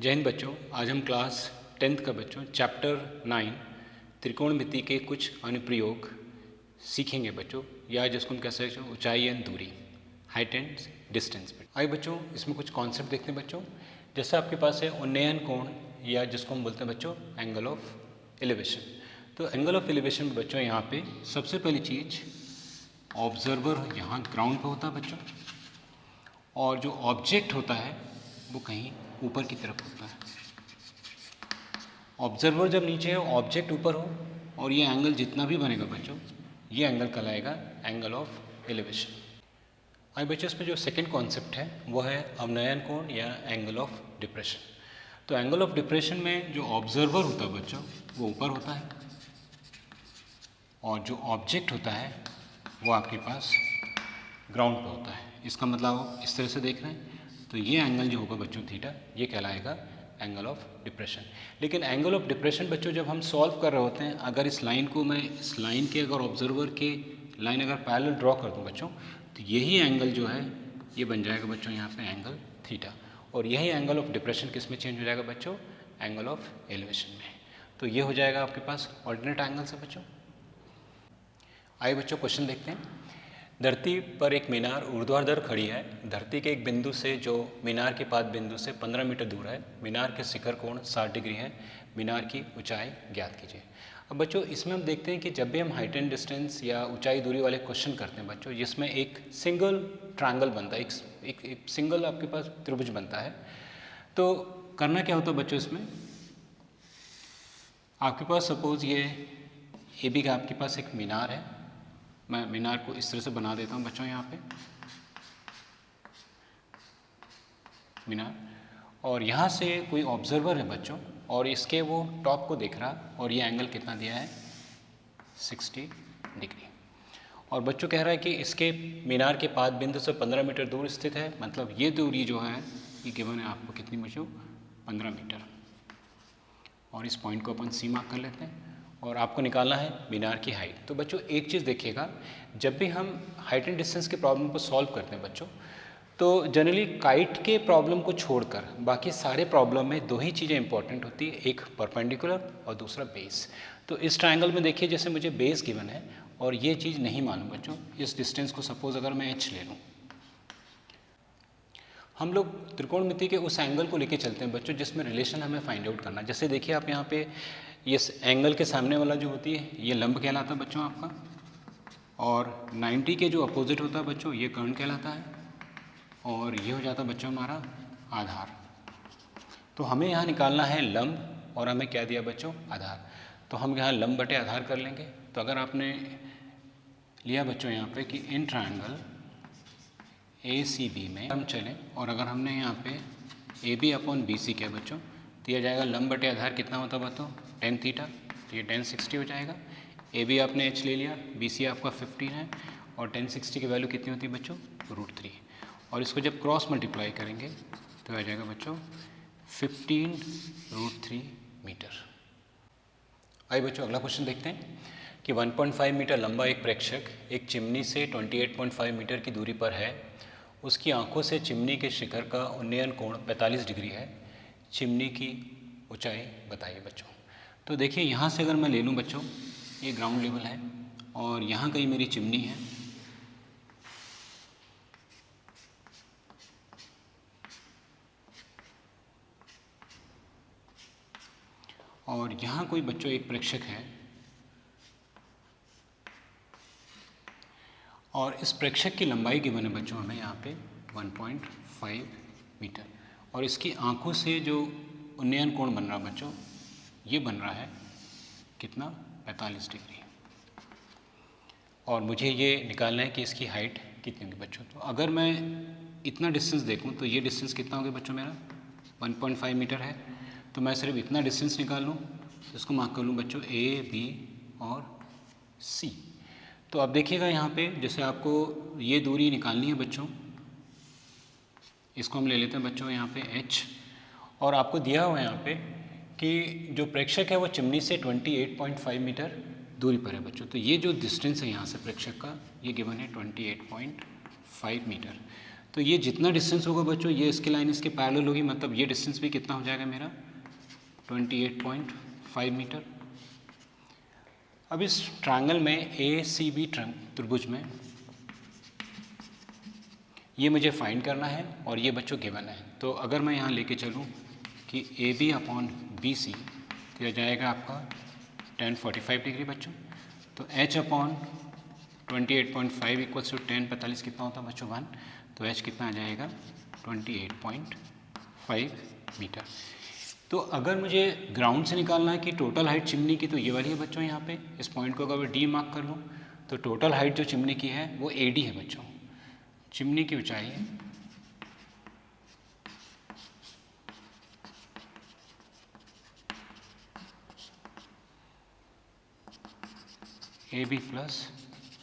जय हिंद बच्चों। आज हम क्लास 10th का बच्चों चैप्टर 9 त्रिकोणमिति के कुछ अनुप्रयोग सीखेंगे बच्चों, या जिसको हम कह सकते हैं ऊंचाई एंड दूरी, हाइट एंड डिस्टेंस। आइए बच्चों इसमें कुछ कॉन्सेप्ट देखते हैं बच्चों। जैसे आपके पास है उन्नयन कोण, या जिसको हम बोलते हैं बच्चों एंगल ऑफ एलिवेशन। तो एंगल ऑफ एलिवेशन में बच्चों यहाँ पे सबसे पहली चीज़ ऑब्जर्वर यहाँ ग्राउंड पे होता है बच्चों, और जो ऑब्जेक्ट होता है वो कहीं ऊपर की तरफ होता है। ऑब्जर्वर जब नीचे हो, ऑब्जेक्ट ऊपर हो, और ये एंगल जितना भी बनेगा बच्चों, ये एंगल कहलाएगा एंगल ऑफ एलिवेशन। आइए बच्चों इसमें जो सेकंड कॉन्सेप्ट है वो है अवनयन कोण या एंगल ऑफ डिप्रेशन। तो एंगल ऑफ डिप्रेशन में जो ऑब्जर्वर होता है बच्चों वो ऊपर होता है, और जो ऑब्जेक्ट होता है वो आपके पास ग्राउंड पे होता है। इसका मतलब आप इस तरह से देख रहे हैं, तो ये एंगल जो होगा बच्चों थीटा, ये कहलाएगा एंगल ऑफ डिप्रेशन। लेकिन एंगल ऑफ डिप्रेशन बच्चों जब हम सॉल्व कर रहे होते हैं, अगर इस लाइन को मैं इस लाइन के अगर ऑब्जर्वर के लाइन अगर पैरेलल ड्रॉ कर दूं बच्चों, तो यही एंगल जो है ये बन जाएगा बच्चों यहाँ पे एंगल थीटा, और यही एंगल ऑफ डिप्रेशन किस में चेंज हो जाएगा बच्चों, एंगल ऑफ एलिवेशन में। तो ये हो जाएगा आपके पास ऑर्डिनेट एंगल से बच्चों। आइए बच्चों क्वेश्चन देखते हैं। धरती पर एक मीनार ऊर्ध्वाधर खड़ी है। धरती के एक बिंदु से जो मीनार के पाद बिंदु से 15 मीटर दूर है। मीनार के शिखर कोण 60 डिग्री है। मीनार की ऊंचाई ज्ञात कीजिए। अब बच्चों इसमें हम देखते हैं कि जब भी हम हाइट एंड डिस्टेंस या ऊंचाई दूरी वाले क्वेश्चन करते हैं बच्चों, जिसमें एक सिंगल ट्रायंगल बनता है, एक सिंगल आपके पास त्रिभुज बनता है, तो करना क्या होता है बच्चों, इसमें आपके पास सपोज ये ए बी का आपके पास एक मीनार है। मैं मीनार को इस तरह से बना देता हूँ बच्चों, यहाँ पे मीनार, और यहाँ से कोई ऑब्जर्वर है बच्चों, और इसके वो टॉप को देख रहा, और ये एंगल कितना दिया है 60 डिग्री। और बच्चों कह रहा है कि इसके मीनार के पाद बिंदु से 15 मीटर दूर स्थित है। मतलब ये दूरी जो है ये गिवन है आपको कितनी बच्चों, 15 मीटर। और इस पॉइंट को अपन सी मार्क कर लेते हैं, और आपको निकालना है मीनार की हाइट। तो बच्चों एक चीज़ देखिएगा, जब भी हम हाइट एंड डिस्टेंस के प्रॉब्लम को सॉल्व करते हैं बच्चों, तो जनरली काइट के प्रॉब्लम को छोड़कर बाकी सारे प्रॉब्लम में दो ही चीज़ें इंपॉर्टेंट होती है, एक परपेंडिकुलर और दूसरा बेस। तो इस ट्रायंगल में देखिए, जैसे मुझे बेस गिवन है और ये चीज़ नहीं मालूम बच्चों, इस डिस्टेंस को सपोज अगर मैं h ले लूँ, हम लोग त्रिकोणमिति के उस एंगल को लेके चलते हैं बच्चों जिसमें रिलेशन हमें फाइंड आउट करना। जैसे देखिए आप यहाँ पे ये एंगल के सामने वाला जो होती है ये लंब कहलाता है बच्चों आपका, और 90 के जो अपोजिट होता है बच्चों ये कर्ण कहलाता है, और ये हो जाता है बच्चों हमारा आधार। तो हमें यहाँ निकालना है लंब, और हमें क्या दिया बच्चों, आधार। तो हम यहाँ लंब बटे आधार कर लेंगे। तो अगर आपने लिया बच्चों यहाँ पे कि इन ट्रायंगल ACB में हम चलें, और अगर हमने यहाँ पे AB अपॉन BC किया बच्चों, तो यह जाएगा लंब बटे आधार कितना होता है बच्चों, tan थीटा, तो ये tan 60 हो जाएगा। AB आपने h ले लिया, BC आपका 15 है, और tan 60 की वैल्यू कितनी होती है बच्चों, √3। और इसको जब क्रॉस मल्टीप्लाई करेंगे तो आ जाएगा बच्चों 15√3 मीटर। आइए बच्चों अगला क्वेश्चन देखते हैं कि 1.5 मीटर लंबा एक प्रेक्षक एक चिमनी से 28.5 मीटर की दूरी पर है। उसकी आंखों से चिमनी के शिखर का उन्नयन कोण 45 डिग्री है। चिमनी की ऊंचाई बताइए बच्चों। तो देखिए यहाँ से अगर मैं ले लूँ बच्चों, ये ग्राउंड लेवल है, और यहाँ कहीं मेरी चिमनी है, और यहाँ कोई बच्चों एक प्रेक्षक है, और इस प्रेक्षक की लंबाई की बने बच्चों हमें यहाँ पे 1.5 मीटर, और इसकी आंखों से जो उन्नयन कोण बन रहा बच्चों, ये बन रहा है कितना, 45 डिग्री। और मुझे ये निकालना है कि इसकी हाइट कितनी होगी बच्चों। तो अगर मैं इतना डिस्टेंस देखूँ तो ये डिस्टेंस कितना हो गया बच्चों, मेरा 1.5 मीटर है। तो मैं सिर्फ इतना डिस्टेंस निकाल लूँ, इसको मार्क कर लूँ बच्चों A, B और C। तो अब देखिएगा यहाँ पे, जैसे आपको ये दूरी निकालनी है बच्चों, इसको हम ले लेते हैं बच्चों यहाँ पे h, और आपको दिया हुआ है यहाँ पे कि जो प्रेक्षक है वो चिमनी से 28.5 मीटर दूरी पर है बच्चों। तो ये जो डिस्टेंस है यहाँ से प्रेक्षक का, ये गिवन है 28.5 मीटर। तो ये जितना डिस्टेंस होगा बच्चों, ये इसकी लाइन इसके पैरेलल होगी, मतलब ये डिस्टेंस भी कितना हो जाएगा मेरा 28.5 मीटर। अब इस ट्रायंगल में ACB त्रिभुज में ये मुझे फाइंड करना है और ये बच्चों गिवन है। तो अगर मैं यहाँ लेके चलूँ कि AB अपॉन BC तो यह जाएगा आपका 1045 डिग्री बच्चों। तो H अपॉन 28.5 इक्वल्स टू 1045 कितना होता है बच्चों 1, तो H कितना आ जाएगा 28.5 मीटर। तो अगर मुझे ग्राउंड से निकालना है कि टोटल हाइट चिमनी की, तो ये वाली है बच्चों। यहाँ पे इस पॉइंट को अगर D मार्क कर लूँ तो टोटल हाइट जो चिमनी की है वो AD है बच्चों। चिमनी की ऊंचाई है AB प्लस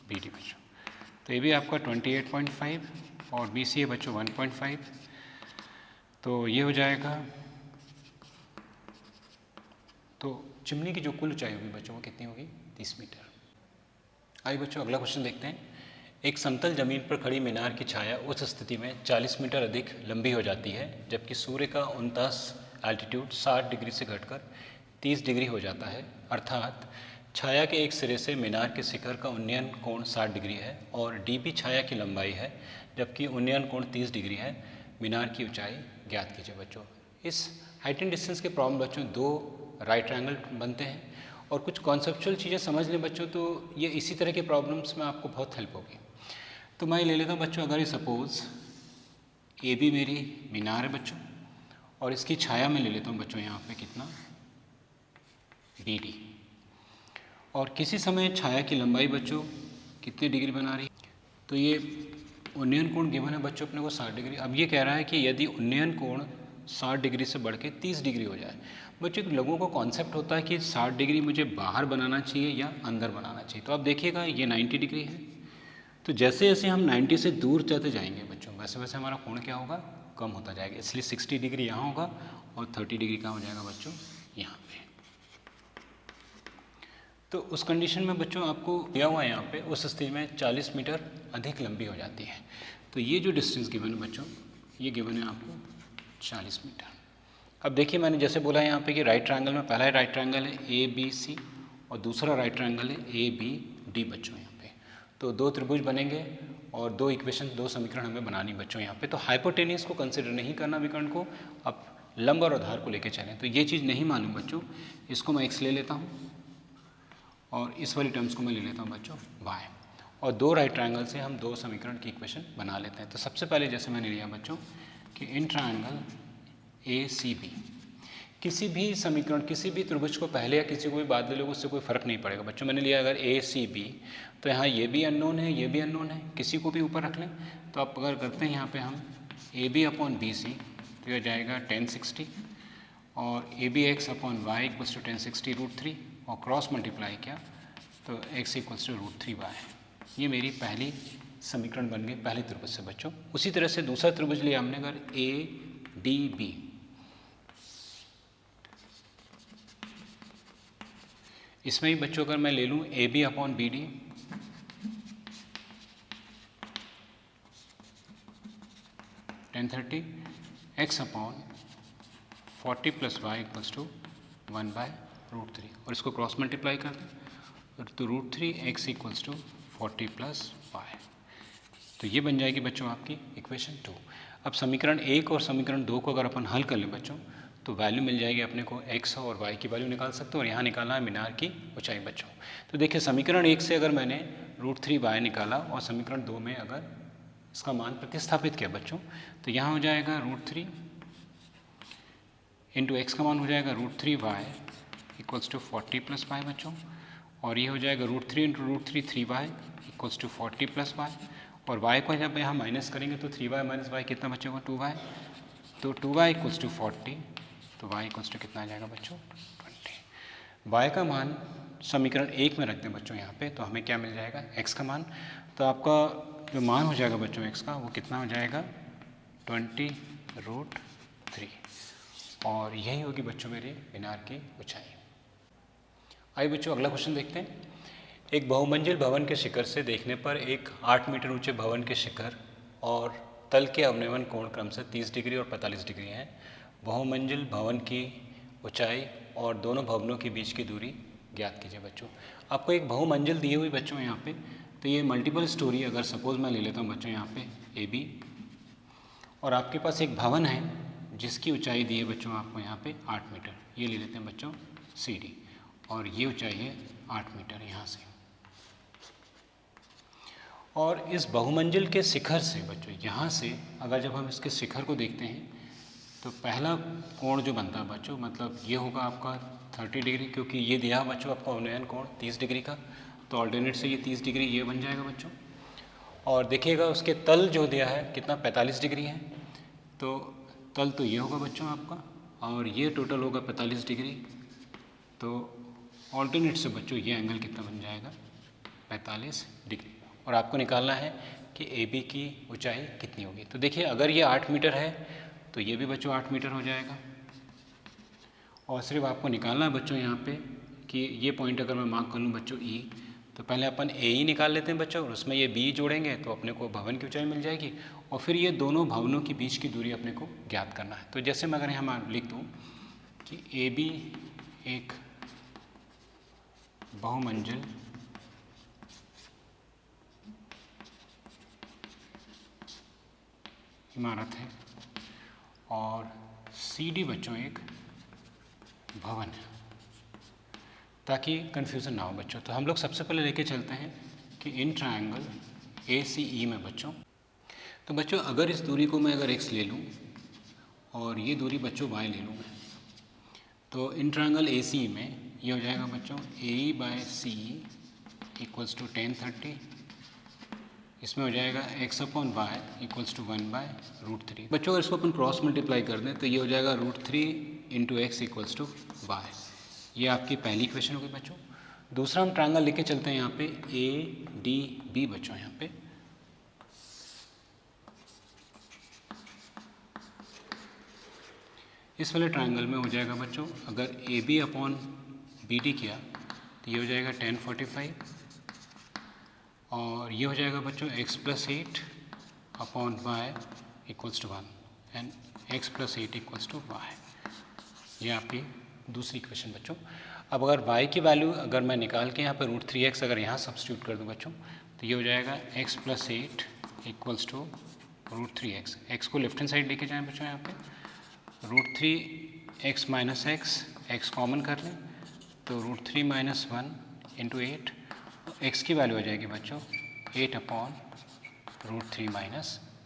BD बच्चों। तो AB आपका 28.5 और BC है बच्चों 1.5। तो ये हो जाएगा, तो चिमनी की जो कुल ऊंचाई होगी बच्चों वो कितनी होगी 30 मीटर। आइए बच्चों अगला क्वेश्चन देखते हैं। एक समतल जमीन पर खड़ी मीनार की छाया उस स्थिति में 40 मीटर अधिक लंबी हो जाती है जबकि सूर्य का 29 एल्टीट्यूड 60 डिग्री से घटकर 30 डिग्री हो जाता है, अर्थात छाया के एक सिरे से मीनार के शिखर का उन्नयन कोण 60 डिग्री है और DB छाया की लंबाई है जबकि उन्नयन कोण 30 डिग्री है। मीनार की ऊंचाई ज्ञात कीजिए बच्चों। इस हाइट एंड डिस्टेंस के प्रॉब्लम बच्चों दो राइट ट्रायंगल बनते हैं और कुछ कॉन्सेप्चुअल चीज़ें समझ लें बच्चों तो ये इसी तरह के प्रॉब्लम्स में आपको बहुत हेल्प होगी। तो मैं ले लेता हूँ बच्चों, अगर ये सपोज़ AB मेरी मीनार है बच्चों और इसकी छाया में ले लेता हूँ बच्चों यहाँ पे कितना BD, और किसी समय छाया की लंबाई बच्चों कितने डिग्री बना रही है, तो ये उन्नयन कोण गिवन है बच्चों अपने को 60 डिग्री। अब ये कह रहा है कि यदि उन्नयन कोण 60 डिग्री से बढ़ के 30 डिग्री हो जाए, बच्चों लोगों को कॉन्सेप्ट होता है कि 60 डिग्री मुझे बाहर बनाना चाहिए या अंदर बनाना चाहिए। तो आप देखिएगा ये 90 डिग्री है, तो जैसे जैसे हम 90 से दूर जाते जाएंगे बच्चों वैसे वैसे हमारा कोण क्या होगा कम होता जाएगा, इसलिए 60 डिग्री यहाँ होगा और 30 डिग्री कहाँ हो जाएगा बच्चों यहाँ पे। तो उस कंडीशन में बच्चों आपको दिया हुआ है यहाँ पे, उस स्थिति में 40 मीटर अधिक लंबी हो जाती है। तो ये जो डिस्टेंस गिवन है बच्चों ये गिवन है आपको 40 मीटर। अब देखिए मैंने जैसे बोला यहाँ पे कि राइट ट्रायंगल में पहला राइट ट्रायंगल है ABC और दूसरा राइट ट्रायंगल है ABD बच्चों यहाँ पे। तो दो त्रिभुज बनेंगे और दो इक्वेशन दो समीकरण हमें बनानी बच्चों यहाँ पे। तो हाइपोटेनियस को कंसिडर नहीं करना विकर्ण को, अब लंब और आधार को लेके चलें। तो ये चीज़ नहीं मालूम बच्चों, इसको मैं x ले लेता हूँ और इस वाली टर्म्स को मैं ले लेता हूँ बच्चों y, और दो राइट ट्रायंगल से हम दो समीकरण की इक्वेशन बना लेते हैं। तो सबसे पहले जैसे मैंने लिया बच्चों कि इन ट्रायंगल ACB किसी भी समीकरण किसी भी त्रिभुज को पहले या किसी को भी बाद ले लो उससे कोई फर्क नहीं पड़ेगा बच्चों। मैंने लिया अगर ACB तो यहाँ ये भी अननोन है ये भी अननोन है, किसी को भी ऊपर रख लें। तो आप अगर करते हैं यहाँ पे हम AB अपॉन BC तो यह जाएगा 1060 और ABX upon Y equals to 1060√3 और क्रॉस मल्टीप्लाई किया तो x इक्वल्स टू √3y। ये मेरी पहली समीकरण बन गई पहले त्रिभुज से बच्चों। उसी तरह से दूसरा त्रिभुज लिया हमने अगर ADB, इसमें भी बच्चों अगर मैं ले लूँ AB upon BD (1030) x upon 40 plus y equals to 1/√3 और इसको क्रॉस मल्टीप्लाई कर दें तो √3x equals to 40 plus y। तो ये बन जाएगी बच्चों आपकी इक्वेशन 2। अब समीकरण 1 और समीकरण 2 को अगर अपन हल कर लें बच्चों तो वैल्यू मिल जाएगी अपने को x और y की वैल्यू निकाल सकते हो और यहाँ निकालना है मीनार की ऊंचाई बच्चों। तो देखिए समीकरण 1 से अगर मैंने √3y निकाला और समीकरण 2 में अगर इसका मान प्रतिस्थापित किया बच्चों तो यहाँ हो जाएगा √3 इंटू एक्स का मान हो जाएगा √3y equals to 40 plus y बच्चों, और ये हो जाएगा √3 into √3 3y equals to 40 plus y, और y को जब यहाँ माइनस करेंगे तो 3y माइनस y कितना बचेगा 2y, तो 2y इक्वल्स टू 40 तो y इक्वल्स टू कितना आ जाएगा बच्चों 20। y का मान समीकरण 1 में रख दें बच्चों यहाँ पे तो हमें क्या मिल जाएगा x का मान। तो आपका जो मान हो जाएगा बच्चों x का वो कितना हो जाएगा 20√3 और यही होगी बच्चों मेरी मीनार की ऊंचाई। आइए बच्चों अगला क्वेश्चन देखते हैं। एक बहुमंजिल भवन के शिखर से देखने पर एक 8 मीटर ऊंचे भवन के शिखर और तल के अवनमन कोण क्रमशः 30 डिग्री और 45 डिग्री हैं। बहुमंजिल भवन की ऊंचाई और दोनों भवनों के बीच की दूरी ज्ञात कीजिए बच्चों। आपको एक बहुमंजिल दी हुई बच्चों यहाँ पे, तो ये मल्टीपल स्टोरी अगर सपोज मैं ले लेता हूँ बच्चों यहाँ पे AB, और आपके पास एक भवन है जिसकी ऊंचाई दी है बच्चों आपको यहाँ पे 8 मीटर, ये ले लेते हैं बच्चों CD, और ये ऊंचाई है 8 मीटर यहाँ से। और इस बहुमंजिल के शिखर से बच्चों यहाँ से अगर जब हम इसके शिखर को देखते हैं तो पहला कोण जो बनता है बच्चों, मतलब ये होगा आपका 30 डिग्री, क्योंकि ये दिया बच्चों आपका अवनयन कोण 30 डिग्री का, तो ऑल्टरनेट से ये 30 डिग्री ये बन जाएगा बच्चों। और देखिएगा उसके तल जो दिया है कितना 45 डिग्री है, तो तल तो ये होगा बच्चों आपका, और ये टोटल होगा 45 डिग्री, तो ऑल्टरनेट से बच्चों ये एंगल कितना बन जाएगा 45 डिग्री। और आपको निकालना है कि AB की ऊंचाई कितनी होगी। तो देखिए अगर ये 8 मीटर है तो ये भी बच्चों 8 मीटर हो जाएगा, और सिर्फ आपको निकालना है बच्चों यहाँ पे कि ये पॉइंट अगर मैं मार्क कर लूँ बच्चों E, तो पहले अपन AE निकाल लेते हैं बच्चों, और उसमें ये B जोड़ेंगे तो अपने को भवन की ऊंचाई मिल जाएगी, और फिर ये दोनों भवनों के बीच की दूरी अपने को ज्ञात करना है। तो जैसे मैं अगर यहाँ लिख दूँ कि AB एक बहुमंजिल इमारत है और CD बच्चों एक भवन है, ताकि कन्फ्यूज़न ना हो बच्चों। तो हम लोग सबसे पहले लेके चलते हैं कि इन ट्रायंगल ACE में बच्चों, तो बच्चों अगर इस दूरी को मैं अगर x ले लूँ और ये दूरी बच्चों y ले लूँ मैं, तो इन ट्रायंगल ACE में ये हो जाएगा बच्चों AE/CE इक्वल्स टू 10/30, इसमें हो जाएगा x/y इक्वल्स टू 1/√3। बच्चों अगर इसको अपन क्रॉस मल्टीप्लाई कर दें तो ये हो जाएगा √3 × x इक्वल्स टू y। ये आपकी पहली इक्वेशन होगी बच्चों। दूसरा हम ट्रायंगल लेके चलते हैं यहाँ पे ADB बच्चों, यहाँ पे इस वाले ट्रायंगल में हो जाएगा बच्चों, अगर AB/BD किया तो ये हो जाएगा 10/45, और ये हो जाएगा बच्चों x+8/y equals to 1 and x+8 equals to y। ये आपकी दूसरी इक्वेशन बच्चों। अब अगर y की वैल्यू अगर मैं निकाल के यहाँ पर √3x अगर यहाँ सब्स्टिट्यूट कर दूँ बच्चों, तो ये हो जाएगा x+8 equals to √3x। x को लेफ्ट हैंड साइड लेके जाएँ बच्चों, यहाँ पे √3x माइनस x कॉमन कर लें तो √3 - 1 × 8, x की वैल्यू आ जाएगी बच्चों 8/√3 -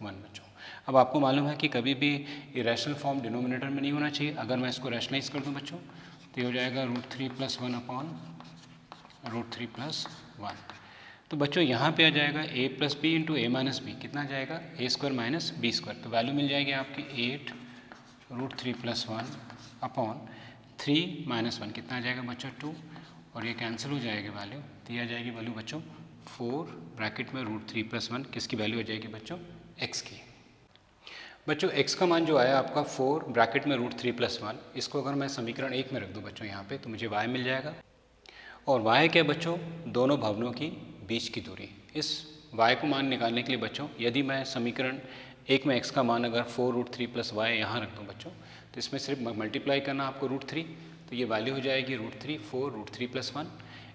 1 बच्चों। अब आपको मालूम है कि कभी भी इरेशनल फॉर्म डिनोमिनेटर में नहीं होना चाहिए। अगर मैं इसको रैशनलाइज कर दूं बच्चों तो ये हो जाएगा √3 + 1/√3 + 1। तो बच्चों यहाँ पे आ जाएगा a + b × a - b, कितना जाएगा a² - b²। तो वैल्यू मिल जाएगी आपकी 8√3 + 1/3 - 1, कितना आ जाएगा बच्चों 2, और ये कैंसिल हो जाएगी वैल्यू, तो ये आ जाएगी वैल्यू बच्चों 4 ब्रैकेट में √3 + 1, किसकी वैल्यू आ जाएगी बच्चों x की। बच्चों x का मान जो आया आपका 4 ब्रैकेट में √3 + 1, इसको अगर मैं समीकरण 1 में रख दूं बच्चों यहाँ पे, तो मुझे y मिल जाएगा। और y क्या बच्चों, दोनों भवनों की बीच की दूरी। इस y को मान निकालने के लिए बच्चों यदि मैं समीकरण 1 में x का मान अगर 4√3 + y यहाँ रख दूँ बच्चों, तो इसमें सिर्फ मल्टीप्लाई करना आपको √3, तो ये वैल्यू हो जाएगी √3 4 √3 + 1।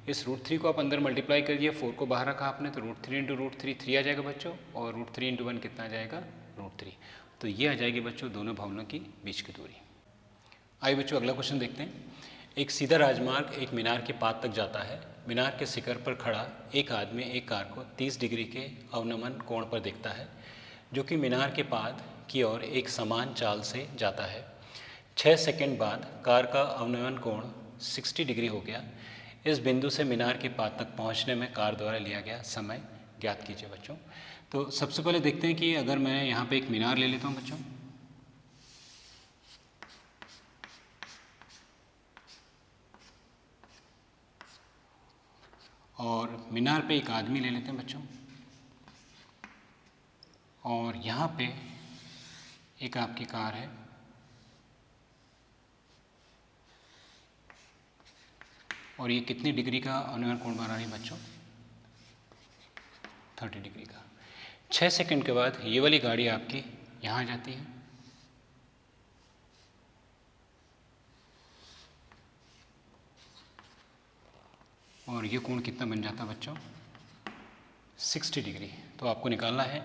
इस √3 को आप अंदर मल्टीप्लाई कर दिए, 4 को बाहर रखा आपने, तो √3 × √3 3 आ जाएगा बच्चों, और √3 × 1 कितना आ जाएगा √3। तो ये आ जाएगी बच्चों दोनों भवनों की बीच की दूरी। आइए बच्चों अगला क्वेश्चन देखते हैं। एक सीधा राजमार्ग एक मीनार के पाद तक जाता है। मीनार के शिखर पर खड़ा एक आदमी एक कार को 30 डिग्री के अवनमन कोण पर देखता है, जो कि मीनार के पाद की ओर एक समान चाल से जाता है। 6 सेकंड बाद कार का अवनमन कोण 60 डिग्री हो गया। इस बिंदु से मीनार के पाद तक पहुंचने में कार द्वारा लिया गया समय ज्ञात कीजिए बच्चों। तो सबसे पहले देखते हैं कि अगर मैं यहाँ पे एक मीनार ले लेता हूँ बच्चों, और मीनार पे एक आदमी ले लेते हैं बच्चों, और यहाँ पे एक आपकी कार है, और ये कितनी डिग्री का अवनमन कोण बना रही है बच्चों 30 डिग्री का। 6 सेकंड के बाद ये वाली गाड़ी आपकी यहाँ आ जाती है, और ये कोण कितना बन जाता है बच्चों, 60 डिग्री। तो आपको निकालना है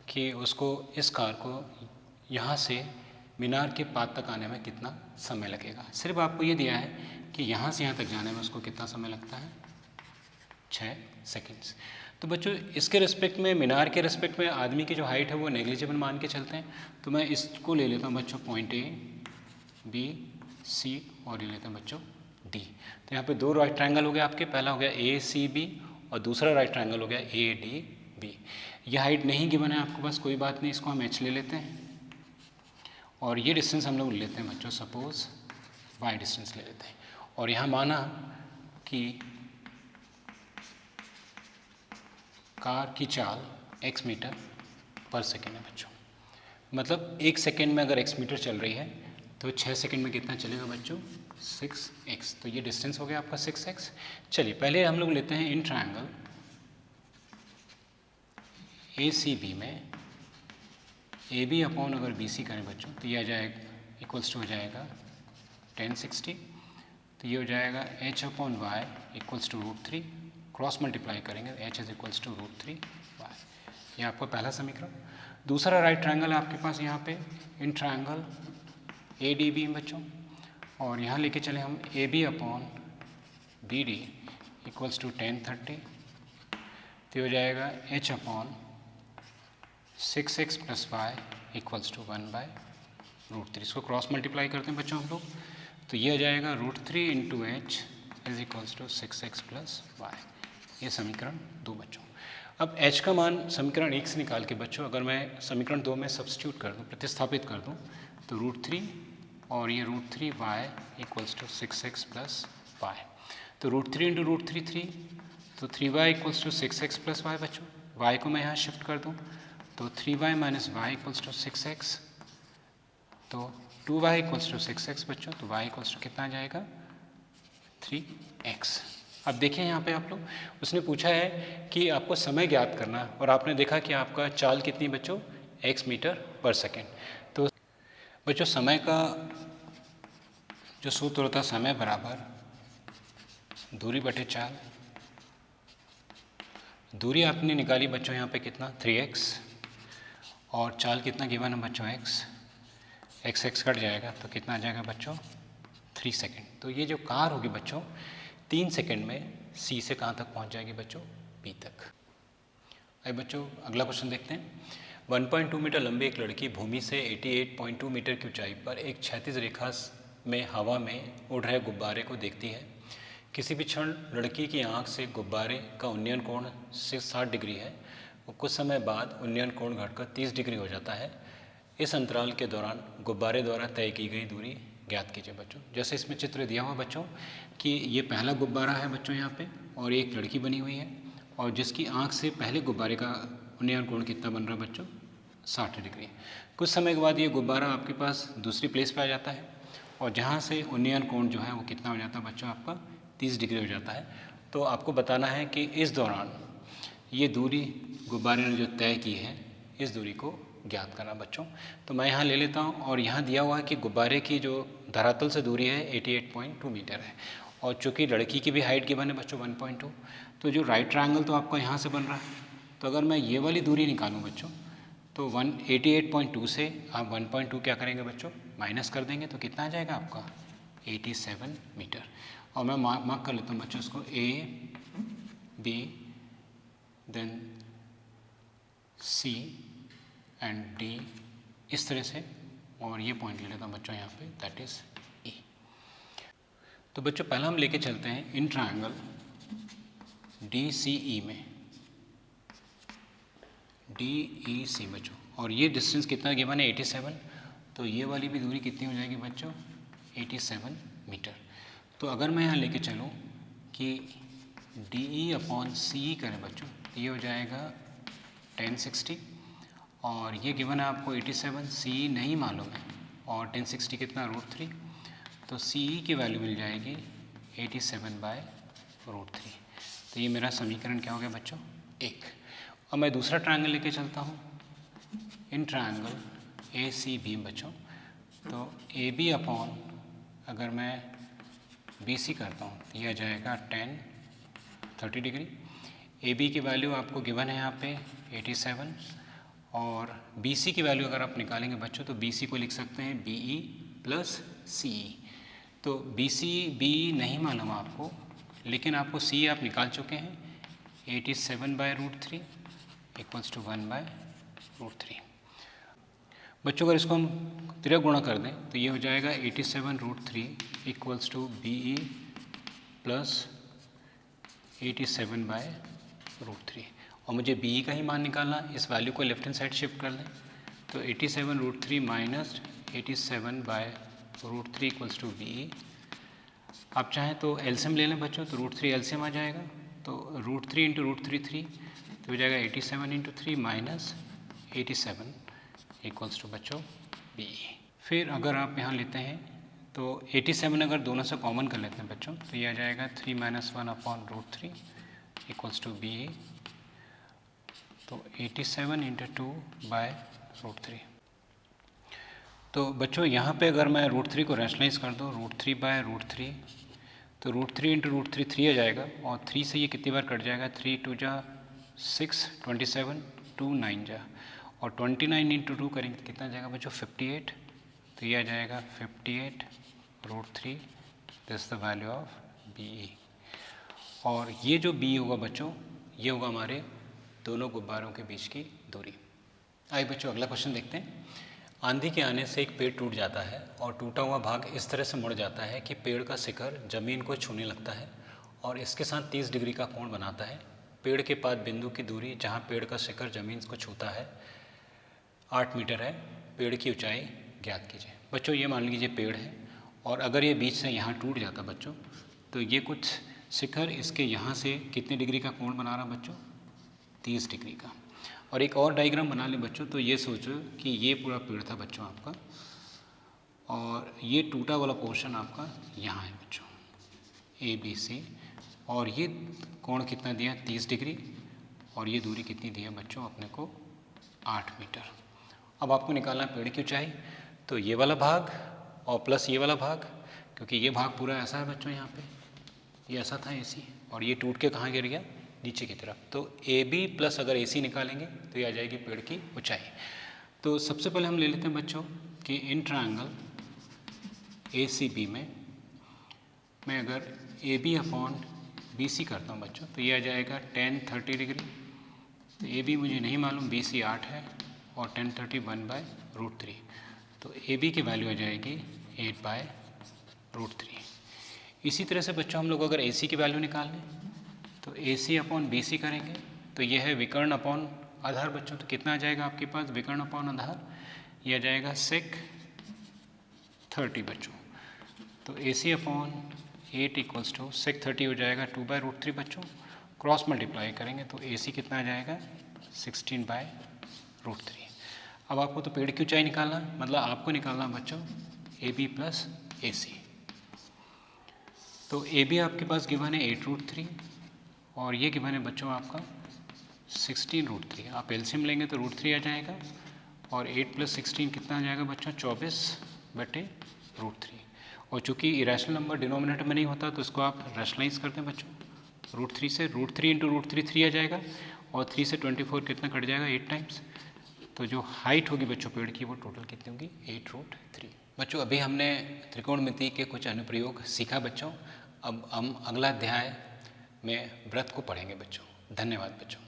कि उसको, इस कार को यहाँ से मीनार के पात तक आने में कितना समय लगेगा। सिर्फ आपको ये दिया है कि यहाँ से यहाँ तक जाने में उसको कितना समय लगता है, 6 सेकंड्स। तो बच्चों इसके रिस्पेक्ट में, मीनार के रिस्पेक्ट में आदमी की जो हाइट है वो नेग्लिजिबल मान के चलते हैं। तो मैं इसको ले लेता हूँ बच्चों पॉइंट A, B, C और ये लेते हैं बच्चों D। तो यहाँ पे 2 राइट ट्रायंगल हो गया आपके, पहला हो गया ACB और दूसरा राइट ट्रायंगल हो गया ADB। ये हाइट नहीं गिवन है आपके पास, कोई बात नहीं, इसको हम H ले लेते हैं और ये डिस्टेंस हम लोग लेते हैं बच्चों, सपोज y डिस्टेंस ले लेते हैं। और यहाँ माना कि कार की चाल x मीटर पर सेकेंड है बच्चों, मतलब 1 सेकेंड में अगर x मीटर चल रही है तो 6 सेकेंड में कितना चलेगा बच्चों, 6x। तो ये डिस्टेंस हो गया आपका 6x। चलिए पहले हम लोग लेते हैं इन ट्रायंगल ACB में AB अपॉन अगर BC करें बच्चों तो ये आ जाएगा इक्वल्स टू हो जाएगा 1060। तो ये हो जाएगा H upon Y equals to √3, cross multiply करेंगे H is equals to √3y। ये आपका पहला समीकरण। दूसरा राइट ट्रायंगल है आपके पास यहाँ पे इन ट्रायंगल ADB बच्चों, और यहाँ लेके चले हम AB upon BD equals to 1030। तो हो जाएगा H upon 6x plus y equals to 1/√3। इसको क्रॉस मल्टीप्लाई करते हैं बच्चों हम लोग, तो ये आ जाएगा √3 into H is equals to 6x plus y। ये समीकरण 2 बच्चों। अब H का मान समीकरण 1 से निकाल के बच्चों अगर मैं समीकरण 2 में सब्स्टिट्यूट कर दूँ, प्रतिस्थापित कर दूँ, तो √3 और ये √3y equals to 6x plus y। तो √3 इंटू √3 3, तो 3y equals to 6x plus y बच्चों। y को मैं यहाँ शिफ्ट कर दूँ तो 3y minus y equals to 6x, तो 2y इक्वल्स टू 6x बच्चों। तो y इक्वल्स टू कितना आ जाएगा, 3x। अब देखिए यहाँ पे आप लोग, उसने पूछा है कि आपको समय ज्ञात करना और आपने देखा कि आपका चाल कितनी बच्चों, x मीटर पर सेकेंड। तो बच्चों समय का जो सूत्र होता है, समय बराबर दूरी बटे चाल। दूरी आपने निकाली बच्चों यहाँ पे कितना, 3x, और चाल कितना गिवन है बच्चों, x कट जाएगा तो कितना आ जाएगा बच्चों, 3 सेकेंड। तो ये जो कार होगी बच्चों 3 सेकेंड में C से कहाँ तक पहुँच जाएगी बच्चों, B तक। अब बच्चों अगला क्वेश्चन देखते हैं। 1.2 मीटर लंबी एक लड़की भूमि से 88.2 मीटर की ऊंचाई पर एक क्षैतिज रेखा में हवा में उड़ रहे गुब्बारे को देखती है। किसी भी क्षण लड़की की आंख से गुब्बारे का उन्नयन कोण 60 डिग्री है और कुछ समय बाद उन्नयन कोण घटकर 30 डिग्री हो जाता है। इस अंतराल के दौरान गुब्बारे द्वारा तय की गई दूरी ज्ञात कीजिए बच्चों। जैसे इसमें चित्र दिया हुआ बच्चों कि ये पहला गुब्बारा है बच्चों यहाँ पे, और एक लड़की बनी हुई है, और जिसकी आंख से पहले गुब्बारे का उन्नयन कोण कितना बन रहा है बच्चों, 60 डिग्री। कुछ समय के बाद ये गुब्बारा आपके पास दूसरी प्लेस पे आ जाता है, और जहाँ से उन्नयन कोण जो है वो कितना हो जाता है बच्चों, आपका 30 डिग्री हो जाता है। तो आपको बताना है कि इस दौरान ये दूरी गुब्बारे ने जो तय की है, इस दूरी को ज्ञात करना बच्चों। तो मैं यहाँ ले लेता हूँ, और यहाँ दिया हुआ है कि गुब्बारे की जो धरातल से दूरी है 88.2 मीटर है, और चूँकि लड़की की भी हाइट गिवन है बच्चों 1.2, तो जो राइट ट्रायंगल तो आपका यहाँ से बन रहा है। तो अगर मैं ये वाली दूरी निकालूँ बच्चों, तो 88.2 से आप 1.2 क्या करेंगे बच्चों, माइनस कर देंगे, तो कितना आ जाएगा आपका 87 मीटर। और मैं मार्क कर लेता हूँ बच्चों इसको, A, B, then C and D, इस तरह से, और ये पॉइंट ले लेता हूँ बच्चों यहाँ पे, दैट इज E। तो बच्चों पहला हम लेके चलते हैं इन ट्रायंगल DCE में, DEC बच्चों, और ये डिस्टेंस कितना गिवन है 87, तो ये वाली भी दूरी कितनी हो जाएगी बच्चों, 87 मीटर। तो अगर मैं यहाँ लेके चलूँ कि DE अपॉन CE करें बच्चों, तो ये हो जाएगा 1060, और ये गिवन है आपको 87, CE नहीं मालूम है, और 1060 कितना, √3, तो CE की वैल्यू मिल जाएगी 87/√3। तो ये मेरा समीकरण क्या हो गया बच्चों, 1। अब मैं दूसरा ट्रायंगल लेके चलता हूँ, in triangle A C B बच्चों। तो ए बी अपॉन अगर मैं बी सी करता हूँ तो यह आ जाएगा 30 डिग्री। ए बी की वैल्यू आपको गिवन है यहाँ पे 87, और बी सी की वैल्यू अगर आप निकालेंगे बच्चों तो बी सी को लिख सकते हैं बी ई प्लस सी ई। तो बी सी बी ई नहीं मालूम आपको, लेकिन आपको सी आप निकाल चुके हैं, 87/√3 इक्वल्स टू 1/√3। बच्चों अगर इसको हम तिरक गुणा कर दें तो ये हो जाएगा 87√3 equals to B E plus 87/√3। और मुझे बी ई का ही मान निकालना, इस वैल्यू को लेफ्ट हैंड साइड शिफ्ट कर लें तो 87√3 minus 87/√3 equals to B E. आप चाहें तो एलसीएम ले लें बच्चों, तो √3 एलसीएम आ जाएगा, तो √3 इंटू √3 3, तो हो जाएगा 87 इंटू 3 माइनस 87 इक्वल्स टू बच्चों बी ई। फिर अगर आप यहाँ लेते हैं तो 87 अगर दोनों से कॉमन कर लेते हैं बच्चों तो ये आ जाएगा 3 - 1/√3 इक्वल्स टू बी ई। तो 87 इंटू 2/√3। तो बच्चों यहाँ पे अगर मैं √3 को रैशनलाइज कर दूँ √3/√3, तो √3 इंटू √3 3 आ जाएगा, और 3 से ये कितनी बार कट जाएगा, 3 2 जा 6, 27 2 9 जा, और 29 इंटू 2 करेंगे तो कितना जाएगा बच्चों 58। तो ये आ जाएगा 58√3, this the value of B E. और ये जो बी होगा बच्चों, ये होगा हमारे दोनों गुब्बारों के बीच की दूरी। आइए बच्चों अगला क्वेश्चन देखते हैं। आंधी के आने से एक पेड़ टूट जाता है और टूटा हुआ भाग इस तरह से मुड़ जाता है कि पेड़ का शिखर जमीन को छूने लगता है और इसके साथ 30 डिग्री का कोण बनाता है। पेड़ के पाद बिंदु की दूरी जहां पेड़ का शिखर जमीन को छूता है 8 मीटर है। पेड़ की ऊंचाई ज्ञात कीजिए। बच्चों ये मान लीजिए पेड़ है, और अगर ये बीच से यहाँ टूट जाता बच्चों तो ये कुछ शिखर इसके यहाँ से कितने डिग्री का कोण बना रहा बच्चों, 30 डिग्री का। और एक और डायग्राम बना लें बच्चों, तो ये सोचो कि ये पूरा पेड़ था बच्चों आपका, और ये टूटा वाला पोर्शन आपका यहाँ है बच्चों ए बी सी, और ये कोण कितना दिया 30 डिग्री, और ये दूरी कितनी दी है बच्चों अपने को 8 मीटर। अब आपको निकालना है पेड़ की ऊंचाई, तो ये वाला भाग और प्लस ये वाला भाग, क्योंकि ये भाग पूरा ऐसा है बच्चों, यहाँ पे ये ऐसा था AC, और ये टूट के कहाँ गिर गया नीचे की तरफ। तो AB प्लस अगर AC निकालेंगे तो ये आ जाएगी पेड़ की ऊंचाई। तो सबसे पहले हम ले लेते हैं बच्चों कि इन ट्रायंगल ACB में मैं अगर AB अपॉन BC करता हूँ बच्चों तो ये आ जाएगा 10 30 डिग्री। तो AB मुझे नहीं मालूम, BC 8 है, और 10 30 1/√3। तो AB की वैल्यू आ जाएगी 8/√3। इसी तरह से बच्चों हम लोग अगर AC की वैल्यू निकाल लें तो AC अपॉन BC करेंगे तो यह है विकर्ण अपॉन आधार बच्चों। तो कितना आ जाएगा आपके पास विकर्ण अपॉन आधार, यह आ जाएगा sec 30 बच्चों। तो AC upon 8 equals to sec 30 हो जाएगा 2/√3 बच्चों। क्रॉस मल्टीप्लाई करेंगे तो AC कितना आ जाएगा 16/√3। अब आपको तो पेड़ की ऊंचाई निकालना, मतलब आपको निकालना बच्चों AB प्लस AC। तो AB आपके पास गिवन है 8√3, और ये गिवन है बच्चों आपका 16√3। आप एलसीएम लेंगे तो √3 आ जाएगा, और 8 + 16 कितना आ जाएगा बच्चों 24/√3। और चूँकि इरेशनल नंबर डिनोमिनेटर में नहीं होता तो इसको आप रैशनलाइज करते हैं बच्चों √3 से। √3 इंटू √3 3 आ जाएगा, और 3 से 24 कितना कट जाएगा 8 टाइम्स। तो जो हाइट होगी बच्चों पेड़ की वो टोटल कितनी होगी 8√3। बच्चों अभी हमने त्रिकोणमिति के कुछ अनुप्रयोग सीखा बच्चों। अब हम अगला अध्याय में व्रत को पढ़ेंगे बच्चों। धन्यवाद बच्चों।